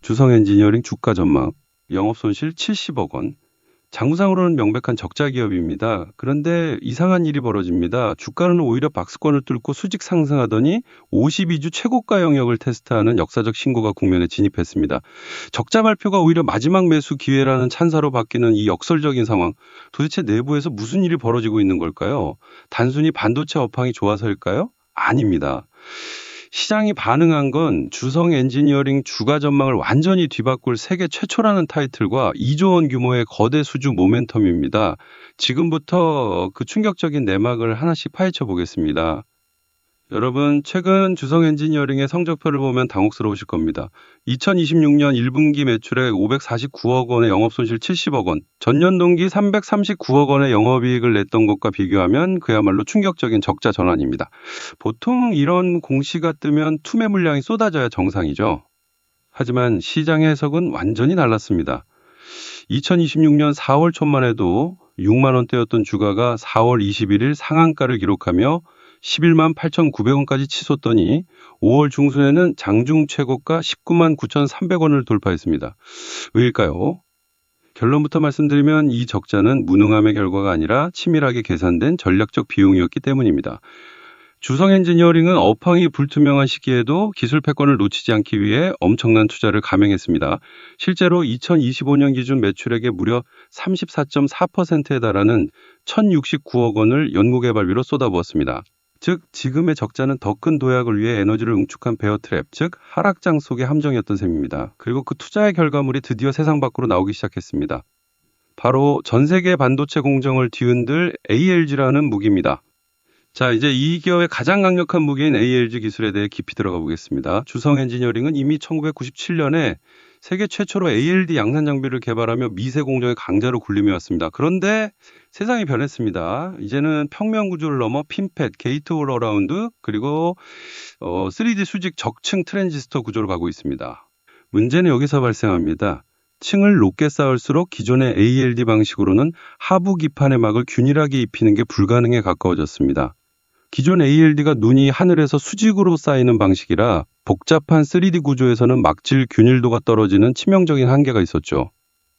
주성엔지니어링 주가 전망, 영업손실 70억 원. 장부상으로는 명백한 적자 기업입니다. 그런데 이상한 일이 벌어집니다. 주가는 오히려 박스권을 뚫고 수직 상승하더니 52주 최고가 영역을 테스트하는 역사적 신고가 국면에 진입했습니다. 적자 발표가 오히려 마지막 매수 기회라는 찬사로 바뀌는 이 역설적인 상황. 도대체 내부에서 무슨 일이 벌어지고 있는 걸까요? 단순히 반도체 업황이 좋아서일까요? 아닙니다. 시장이 반응한 건 주성 엔지니어링 주가 전망을 완전히 뒤바꿀 세계 최초라는 타이틀과 2조 원 규모의 거대 수주 모멘텀입니다. 지금부터 그 충격적인 내막을 하나씩 파헤쳐 보겠습니다. 여러분, 최근 주성 엔지니어링의 성적표를 보면 당혹스러우실 겁니다. 2026년 1분기 매출액 549억 원의 영업손실 70억 원, 전년 동기 339억 원의 영업이익을 냈던 것과 비교하면 그야말로 충격적인 적자 전환입니다. 보통 이런 공시가 뜨면 투매 물량이 쏟아져야 정상이죠. 하지만 시장의 해석은 완전히 달랐습니다. 2026년 4월 초만 해도 6만 원대였던 주가가 4월 21일 상한가를 기록하며 11만 8,900원까지 치솟더니 5월 중순에는 장중 최고가 19만 9,300원을 돌파했습니다. 왜일까요? 결론부터 말씀드리면 이 적자는 무능함의 결과가 아니라 치밀하게 계산된 전략적 비용이었기 때문입니다. 주성 엔지니어링은 업황이 불투명한 시기에도 기술 패권을 놓치지 않기 위해 엄청난 투자를 감행했습니다. 실제로 2025년 기준 매출액의 무려 34.4%에 달하는 1,069억 원을 연구개발비로 쏟아부었습니다. 즉 지금의 적자는 더 큰 도약을 위해 에너지를 응축한 베어트랩, 즉 하락장 속의 함정이었던 셈입니다. 그리고 그 투자의 결과물이 드디어 세상 밖으로 나오기 시작했습니다. 바로 전 세계 반도체 공정을 뒤흔들 ALG라는 무기입니다. 자, 이제 이 기업의 가장 강력한 무기인 ALG 기술에 대해 깊이 들어가 보겠습니다. 주성 엔지니어링은 이미 1997년에 세계 최초로 ALD 양산 장비를 개발하며 미세 공정의 강자로 군림해 왔습니다. 그런데 세상이 변했습니다. 이제는 평면 구조를 넘어 핀팻, 게이트 올 어라운드, 그리고 3D 수직 적층 트랜지스터 구조로 가고 있습니다. 문제는 여기서 발생합니다. 층을 높게 쌓을수록 기존의 ALD 방식으로는 하부 기판의 막을 균일하게 입히는 게 불가능에 가까워졌습니다. 기존 ALD가 눈이 하늘에서 수직으로 쌓이는 방식이라 복잡한 3D 구조에서는 막질 균일도가 떨어지는 치명적인 한계가 있었죠.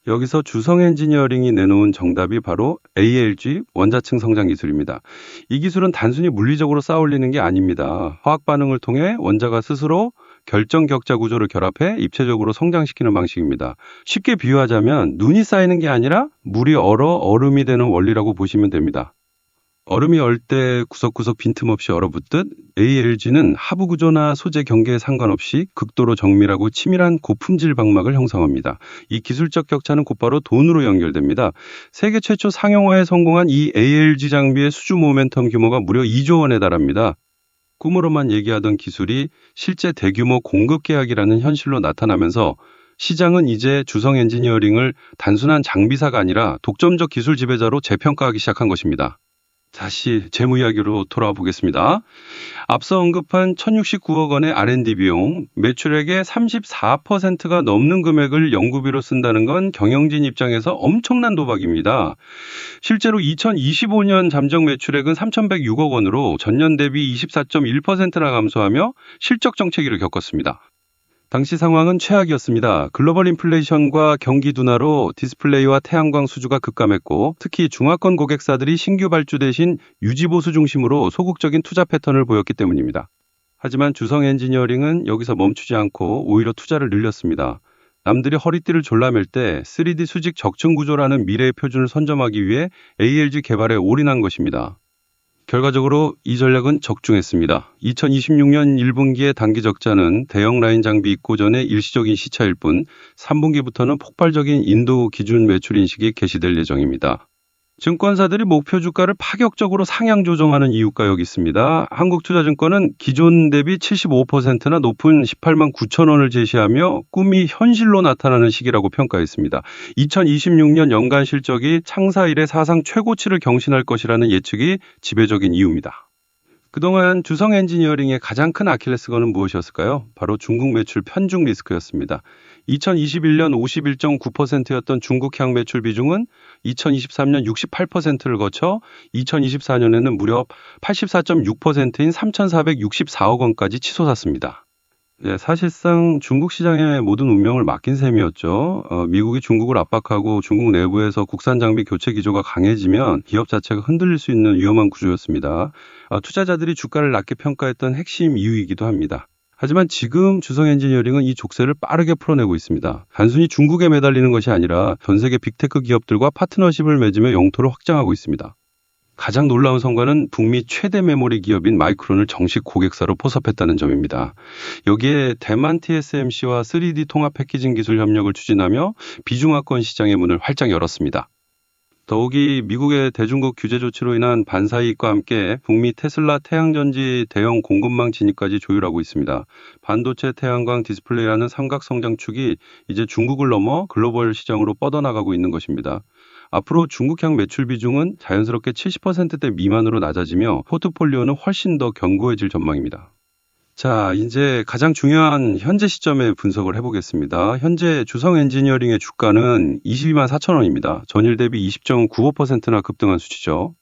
여기서 주성 엔지니어링이 내놓은 정답이 바로 ALG 원자층 성장 기술입니다. 이 기술은 단순히 물리적으로 쌓아 올리는 게 아닙니다. 화학 반응을 통해 원자가 스스로 결정 격자 구조를 결합해 입체적으로 성장시키는 방식입니다. 쉽게 비유하자면 눈이 쌓이는 게 아니라 물이 얼어 얼음이 되는 원리라고 보시면 됩니다. 얼음이 얼 때 구석구석 빈틈없이 얼어붙듯 ALG는 하부 구조나 소재 경계에 상관없이 극도로 정밀하고 치밀한 고품질 방막을 형성합니다. 이 기술적 격차는 곧바로 돈으로 연결됩니다. 세계 최초 상용화에 성공한 이 ALG 장비의 수주 모멘텀 규모가 무려 2조 원에 달합니다. 꿈으로만 얘기하던 기술이 실제 대규모 공급 계약이라는 현실로 나타나면서 시장은 이제 주성 엔지니어링을 단순한 장비사가 아니라 독점적 기술 지배자로 재평가하기 시작한 것입니다. 다시 재무 이야기로 돌아와 보겠습니다. 앞서 언급한 1,069억 원의 R&D 비용, 매출액의 34%가 넘는 금액을 연구비로 쓴다는 건 경영진 입장에서 엄청난 도박입니다. 실제로 2025년 잠정 매출액은 3,106억 원으로 전년 대비 24.1%나 감소하며 실적 정체기를 겪었습니다. 당시 상황은 최악이었습니다. 글로벌 인플레이션과 경기 둔화로 디스플레이와 태양광 수주가 급감했고 특히 중화권 고객사들이 신규 발주 대신 유지보수 중심으로 소극적인 투자 패턴을 보였기 때문입니다. 하지만 주성 엔지니어링은 여기서 멈추지 않고 오히려 투자를 늘렸습니다. 남들이 허리띠를 졸라맬 때 3D 수직 적층 구조라는 미래의 표준을 선점하기 위해 ALG 개발에 올인한 것입니다. 결과적으로 이 전략은 적중했습니다. 2026년 1분기의 단기 적자는 대형 라인 장비 입고 전의 일시적인 시차일 뿐 3분기부터는 폭발적인 인도 기준 매출 인식이 개시될 예정입니다. 증권사들이 목표 주가를 파격적으로 상향 조정하는 이유가 여기 있습니다. 한국투자증권은 기존 대비 75%나 높은 18만 9천 원을 제시하며 꿈이 현실로 나타나는 시기라고 평가했습니다. 2026년 연간 실적이 창사 이래 사상 최고치를 경신할 것이라는 예측이 지배적인 이유입니다. 그동안 주성 엔지니어링의 가장 큰 아킬레스건은 무엇이었을까요? 바로 중국 매출 편중 리스크였습니다. 2021년 51.9%였던 중국향 매출 비중은 2023년 68%를 거쳐 2024년에는 무려 84.6%인 3,464억 원까지 치솟았습니다. 예, 사실상 중국 시장에 모든 운명을 맡긴 셈이었죠. 미국이 중국을 압박하고 중국 내부에서 국산 장비 교체 기조가 강해지면 기업 자체가 흔들릴 수 있는 위험한 구조였습니다. 투자자들이 주가를 낮게 평가했던 핵심 이유이기도 합니다. 하지만 지금 주성 엔지니어링은 이 족쇄를 빠르게 풀어내고 있습니다. 단순히 중국에 매달리는 것이 아니라 전 세계 빅테크 기업들과 파트너십을 맺으며 영토를 확장하고 있습니다. 가장 놀라운 성과는 북미 최대 메모리 기업인 마이크론을 정식 고객사로 포섭했다는 점입니다. 여기에 대만 TSMC와 3D 통합 패키징 기술 협력을 추진하며 비중화권 시장의 문을 활짝 열었습니다. 더욱이 미국의 대중국 규제 조치로 인한 반사이익과 함께 북미 테슬라 태양전지 대형 공급망 진입까지 조율하고 있습니다. 반도체 태양광 디스플레이라는 삼각 성장축이 이제 중국을 넘어 글로벌 시장으로 뻗어나가고 있는 것입니다. 앞으로 중국향 매출 비중은 자연스럽게 70%대 미만으로 낮아지며 포트폴리오는 훨씬 더 견고해질 전망입니다. 자, 이제 가장 중요한 현재 시점의 분석을 해보겠습니다. 현재 주성 엔지니어링의 주가는 22만 4천 원입니다. 전일 대비 20.95%나 급등한 수치죠.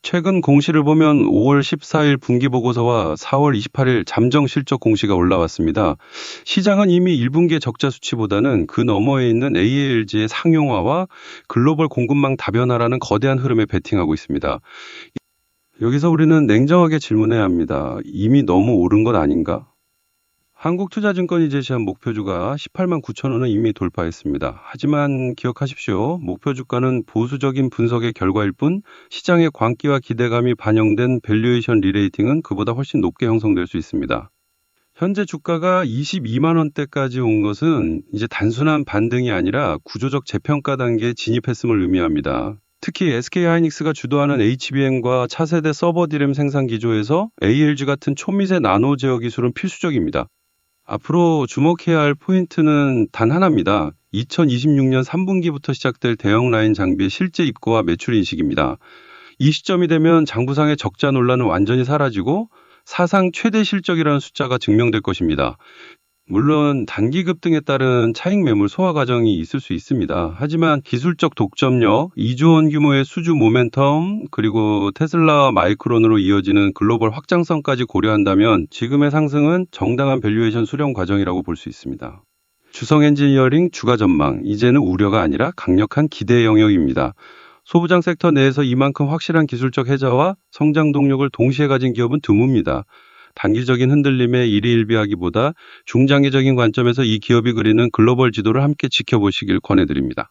최근 공시를 보면 5월 14일 분기보고서와 4월 28일 잠정 실적 공시가 올라왔습니다. 시장은 이미 1분기의 적자 수치보다는 그 너머에 있는 ALG의 상용화와 글로벌 공급망 다변화라는 거대한 흐름에 베팅하고 있습니다. 여기서 우리는 냉정하게 질문해야 합니다. 이미 너무 오른 것 아닌가? 한국투자증권이 제시한 목표주가 18만 9천 원은 이미 돌파했습니다. 하지만 기억하십시오. 목표주가는 보수적인 분석의 결과일 뿐 시장의 광기와 기대감이 반영된 밸류에이션 리레이팅은 그보다 훨씬 높게 형성될 수 있습니다. 현재 주가가 22만 원대까지 온 것은 이제 단순한 반등이 아니라 구조적 재평가 단계에 진입했음을 의미합니다. 특히 SK하이닉스가 주도하는 HBM과 차세대 서버 디램 생산 기조에서 ALG 같은 초미세 나노 제어 기술은 필수적입니다. 앞으로 주목해야 할 포인트는 단 하나입니다. 2026년 3분기부터 시작될 대형 라인 장비의 실제 입고와 매출 인식입니다. 이 시점이 되면 장부상의 적자 논란은 완전히 사라지고 사상 최대 실적이라는 숫자가 증명될 것입니다. 물론 단기 급등에 따른 차익 매물 소화 과정이 있을 수 있습니다. 하지만 기술적 독점력, 2조 원 규모의 수주 모멘텀, 그리고 테슬라와 마이크론으로 이어지는 글로벌 확장성까지 고려한다면 지금의 상승은 정당한 밸류에이션 수렴 과정이라고 볼 수 있습니다. 주성 엔지니어링 주가 전망, 이제는 우려가 아니라 강력한 기대 영역입니다. 소부장 섹터 내에서 이만큼 확실한 기술적 해자와 성장 동력을 동시에 가진 기업은 드뭅니다. 단기적인 흔들림에 일희일비하기보다 중장기적인 관점에서 이 기업이 그리는 글로벌 지도를 함께 지켜보시길 권해드립니다.